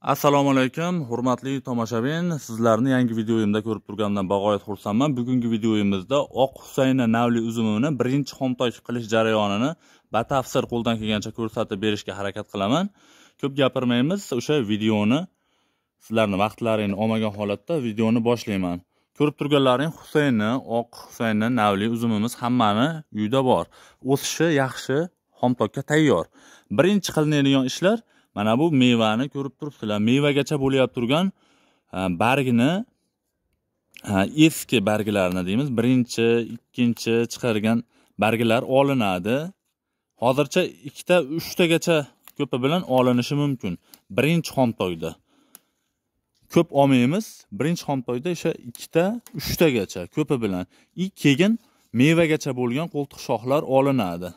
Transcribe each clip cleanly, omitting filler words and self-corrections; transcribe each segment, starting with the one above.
Assalomu alaykum, hurmatli tomoshabin. Sizlarni yangi videoyimda ko'rib turganimdan bag'oyat xursandman. Bugungi videoyimizda Oq Husayna navli uzumini birinchi xomtok qilish jarayonini batafsil qo'ldan kelgancha ko'rsatib berishga harakat qilaman. Ko'p gapirmaymiz, o'sha videoni sizlarning vaqtlaringni olmagan holatda videoni boshlayman. Ko'rib turganlaring Oq Husayna navli uzumimiz hammani uyda bor. O'sishi yaxshi, xomtokka tayyor. Birinchi qilinadigan ishlar mana bu mevani ko'rib turibsizlar. Mevagacha bo'lib turgan bargini, eski barglarni deymiz, birinchi, ikkinchi chiqargan barglar olinadi. Hozircha 2 ta, 3 tagacha ko'pi bilan olinishi mumkin. Birinchi xomtokda ko'p olmaymiz. Birinchi xomtokda o'sha 2 ta, 3 tagacha ko'pi bilan. Keyin mevagacha bo'lgan qo'ltiq shoxlar olinadi.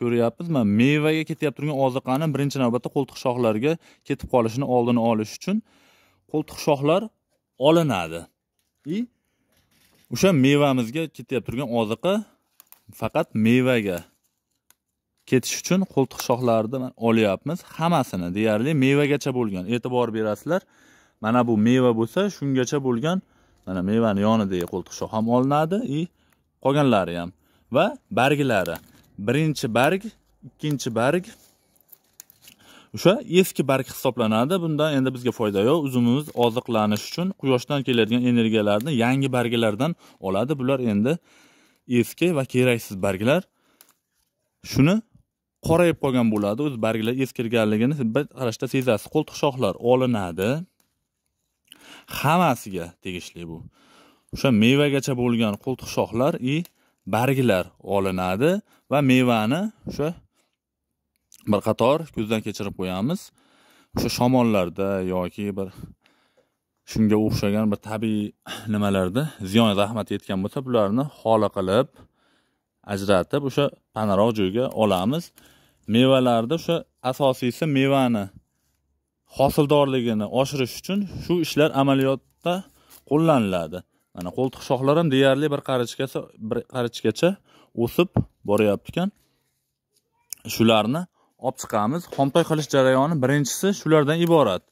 Ko'ryapsizmi? Mevaga ketyapti turgan oziqani birinchi navbatda qo'ltiq shoxlarga ketib qolishini oldini olish uchun qo'ltiq shoxlar olinadi. O'sha mevamizga ketyapti turgan oziqa faqat mevaga ketish uchun qo'ltiq shoxlarni olyapmiz. Hammasini deyarli mevagacha bo'lgan. E'tibor berasizlar. Mana bu meva bo'lsa, shungacha bo'lgan, mana mevani yonidagi qo'ltiq shox ham olinadi, qolganlari ham va barglari. Birinchi barg, ikkinchi barg o'sha eski barg hisoblanadi. Bundan endi bizga foyda yo'q. Uzumimiz oziqlanish uchun quyoshdan keladigan energiyalarni yangi barglardan oladi. Bular endi eski va keraksiz barglar. Shuni qorayib qolgan bo'ladi. O'z barglar eskirganligini bir qarashda sezasiz. Qo'ltiq shoxlar olinadi. Hammasiga tegishli bu. O'sha mevagacha bo'lgan qo'ltiq shoxlar barglar olinadi va mevani o'sha bir qator ko'zdan kechirib qo'yamiz. O'sha shamollarda yoki bir shunga o'xshagan bir tabiiy nimalarda ziyon zahmat yetgan bo'lsa, bularni xoli qilib ajratib o'sha panaroq joyga olamiz. Mevalarda o'sha asosiysi mevani hosildorligini oshirish uchun shu ishlar amaliyotda qo'llaniladi. Mana qo'ltiq shoxlar ham deyarli bir qarichgacha o'sib boryapti ekan. Shularni olib chiqamiz. Xomtok qilish jarayoni birinchisi shulardan iborat.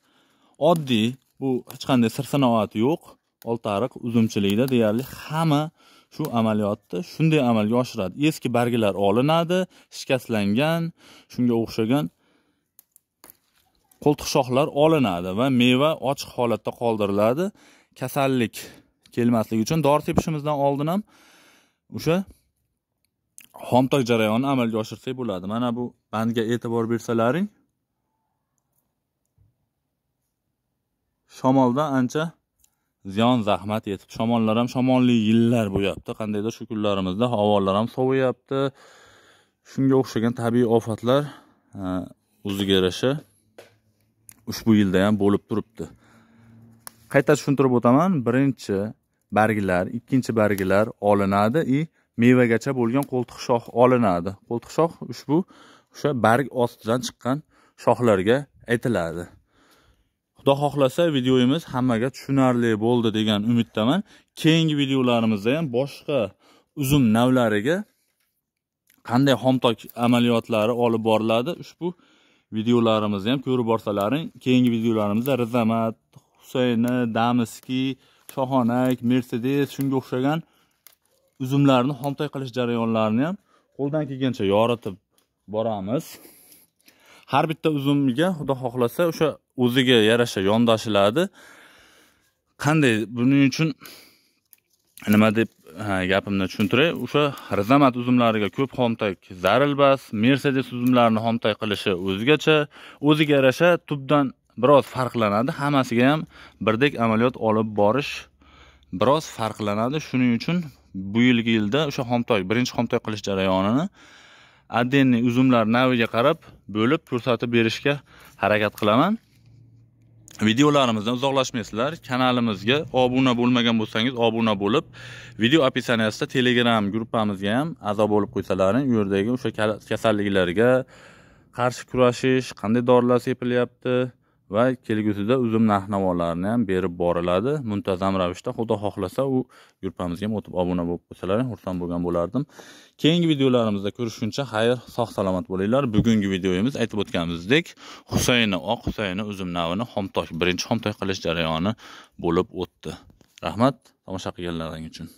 Oddiy, bu hech qanday sir-sinoat yo'q. Oltariq uzumchilikda deyarli hamma shu amaliyotni shunday amalga oshiradi. Eski barglar olinadi, shikastlangan, shunga o'xshagan qo'ltiq shoxlar olinadi va meva ochiq holatda qoldiriladi. Kasallik kelmasligi uchun dori tepishimizdan oldin ham o'sha xomtok jarayonini amalga oshirsak bo'ladi. Mana bu bandga e'tibor bersalaring, shamoldan ancha ziyon zahmat yetib, shamollar ham shamolli yillar bo'lyapti. Qandaydir shu kunlarimizda havolar ham soviyapti. Shunga o'xshagan tabiiy ofatlar o'ziga yarasha ushbu yilda ham bo'lib turibdi. Qayta tushuntirib o'taman. Birinchi barglar, ikkinchi barglar olinadi, mevagacha bo'lgan qo'ltiq shox olinadi. Qo'ltiq shox o'sha barg ostidan chiqqan shoxlarga aytiladi. Xudo xohlasa videoyimiz hammaga tushunarli bo'ldi degan umiddaman. Keyingi videolarimizda ham boshqa uzum navlariga qanday xomtok amaliyotlari olib boriladi, ushbu videolarimizni ham ko'rib borsalaring. Keyingi videolarimizda Rizamat, Husayna, Damiski, Shohonak, Mercedes shunga o'xshagan uzumlarni xomtok qilish jarayonlarini ham qo'ldan kelgancha yoritib boramiz. Har bitta uzumga xudo xohlasa o'sha o'ziga yarasha yondashiladi. Qanday buning uchun nima deb gapimni tushuntiray. O'sha Rizamat uzumlariga ko'p xomtok zarilbas, Mercedes uzumlarini xomtok qilishi o'ziga yarasha tubdan biroz farqlanadi. Hammasiga ham birdek amaliyot olib borish biroz farqlanadi. Shuning uchun bu yilda o'sha birinchi xomtok qilish jarayonini addenniy uzumlar naviga qarab bo'lib ko'rsatib berishga harakat qilaman. Videolarimizdan uzoqlashmaysizlar. Kanalimizga obuna bo'lmagan bo'lsangiz obuna bo'lib, video opisaniyasida Telegram gruppamizga ham a'zo bo'lib qo'ysalaring, u yerdagi o'sha kasalliklarga qarshi kurashish, qanday dorilar sepilyapti va kelgusida uzum narx-navolarini ham berib boriladi. Muntazam ravishda, xudo xohlasa u grupamizga ham o'tib obuna bo'lib qo'ysalaring, xursand bo'lgan bo'lardim. Keyingi videolarimizda ko'rishguncha xayr, sog' salomat bo'linglar. Bugungi videomiz aytib o'tganimizdek, Husayni oq Husayni uzum navini xomtosh, birinchi xomtosh qilish jarayoni bo'lib o'tdi. Rahmat tomosha qilganlaring uchun.